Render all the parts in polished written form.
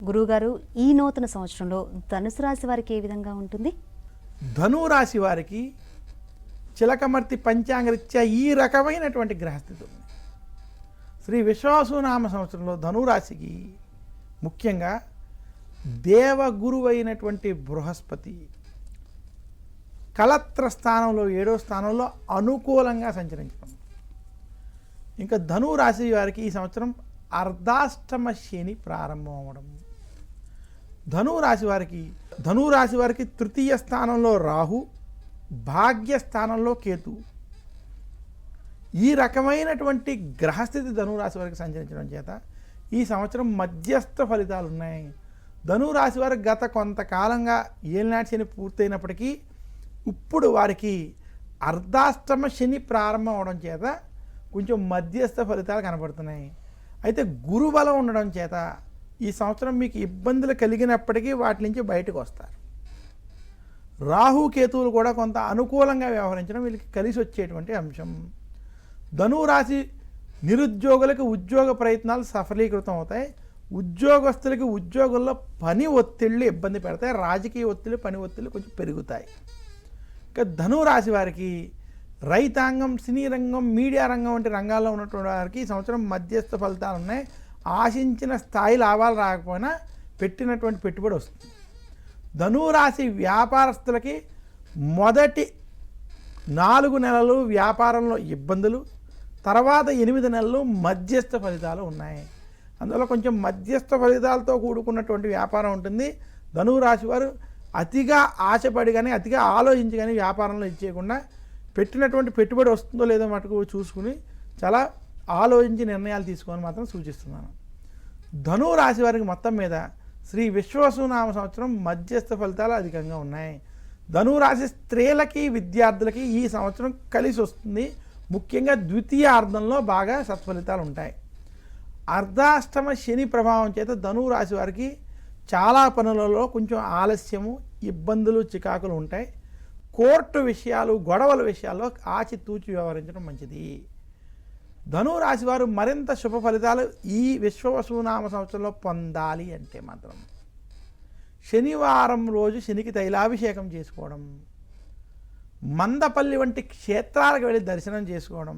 గురువుగారు ఈ నూతన సంవత్సరంలో ధనుసు రాశి వారికి ఏ విధంగా ఉంటుంది? ధనురాశి వారికి చిలకమర్తి పంచాంగరీత్యా ఈ రకమైనటువంటి గ్రహస్థితి ఉంది. శ్రీ విశ్వావసునామ సంవత్సరంలో ధనురాశికి ముఖ్యంగా దేవగురువు అయినటువంటి బృహస్పతి కళత్ర స్థానంలో 7వ స్థానంలో అనుకూలంగా సంచరించడం. ఇంకా ధనురాశి వారికి ఈ సంవత్సరం అర్ధాష్టమ శని ప్రారంభం అవ్వడం. ధనురాశి వారికి తృతీయ స్థానంలో రాహు, భాగ్యస్థానంలో కేతు, ఈ రకమైనటువంటి గ్రహస్థితి ధనురాశి వారికి సంచరించడం చేత ఈ సంవత్సరం మధ్యస్థ ఫలితాలు ఉన్నాయి. ధనురాశి వారికి గత కొంతకాలంగా ఏలినాటి శని పూర్తయినప్పటికీ ఇప్పుడు వారికి అర్ధాష్టమ శని ప్రారంభం అవడం చేత కొంచెం మధ్యస్థ ఫలితాలు కనబడుతున్నాయి. అయితే గురుబలం ఉండడం చేత ఈ సంవత్సరం మీకు ఇబ్బందులు కలిగినప్పటికీ వాటి నుంచి బయటకు వస్తారు. రాహు కేతువులు కూడా కొంత అనుకూలంగా వ్యవహరించడం వీళ్ళకి కలిసి వచ్చేటువంటి అంశం. ధనురాశి నిరుద్యోగులకు ఉద్యోగ ప్రయత్నాలు సఫలీకృతం అవుతాయి. ఉద్యోగస్తులకి ఉద్యోగుల్లో పని ఒత్తిళ్ళు ఇబ్బంది పెడతాయి. రాజకీయ ఒత్తిళ్ళు, పని ఒత్తిళ్ళు కొంచెం పెరుగుతాయి. ఇంకా ధనురాశి వారికి రైతాంగం, సినీ రంగం, మీడియా రంగం వంటి రంగాల్లో ఉన్నటువంటి వారికి ఈ సంవత్సరం మధ్యస్థ ఫలితాలు ఉన్నాయి. ఆశించిన స్థాయి లాభాలు రాకపోయినా పెట్టినటువంటి పెట్టుబడి వస్తుంది. ధనురాశి వ్యాపారస్తులకి మొదటి 4 నెలలు వ్యాపారంలో ఇబ్బందులు, తర్వాత 8 నెలలు మధ్యస్థ ఫలితాలు ఉన్నాయి. అందువల్ల కొంచెం మధ్యస్థ ఫలితాలతో కూడుకున్నటువంటి వ్యాపారం ఉంటుంది. ధనురాశి వారు అతిగా ఆశపడి కానీ అతిగా ఆలోచించి కానీ వ్యాపారంలో ఇచ్చేయకుండా పెట్టినటువంటి పెట్టుబడి వస్తుందో లేదో మటుకు చూసుకుని చాలా ఆలోచించి నిర్ణయాలు తీసుకొని మాత్రం సూచిస్తున్నాను. ధనురాశి వారికి మొత్తం మీద శ్రీ విశ్వావసునామ సంవత్సరం మధ్యస్థ ఫలితాలు అధికంగా ఉన్నాయి. ధనురాశి స్త్రీలకి, విద్యార్థులకి ఈ సంవత్సరం కలిసి వస్తుంది. ముఖ్యంగా ద్వితీయార్థంలో బాగా సత్ఫలితాలు ఉంటాయి. అర్ధాష్టమ శని ప్రభావం చేత ధనురాశి వారికి చాలా పనులలో కొంచెం ఆలస్యము, ఇబ్బందులు, చికాకులు ఉంటాయి. కోర్టు విషయాలు, గొడవల విషయాల్లో ఆచితూచి వ్యవహరించడం మంచిది. ధనురాశి వారు మరింత శుభ ఫలితాలు ఈ విశ్వావసునామ సంవత్సరంలో పొందాలి అంటే మాత్రం శనివారం రోజు శనికి తైలాభిషేకం చేసుకోవడం, మందపల్లి వంటి క్షేత్రాలకు వెళ్ళి దర్శనం చేసుకోవడం,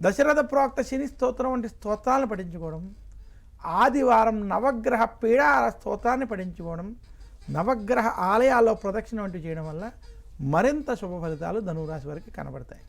దశరథ ప్రోక్త శని స్తోత్రం వంటి స్తోత్రాలను పఠించుకోవడం, ఆదివారం నవగ్రహ పీడార స్తోత్రాన్ని పఠించుకోవడం, నవగ్రహ ఆలయాల్లో ప్రదక్షిణ వంటివి చేయడం వల్ల మరింత శుభ ఫలితాలు ధనురాశి వారికి కనబడతాయి.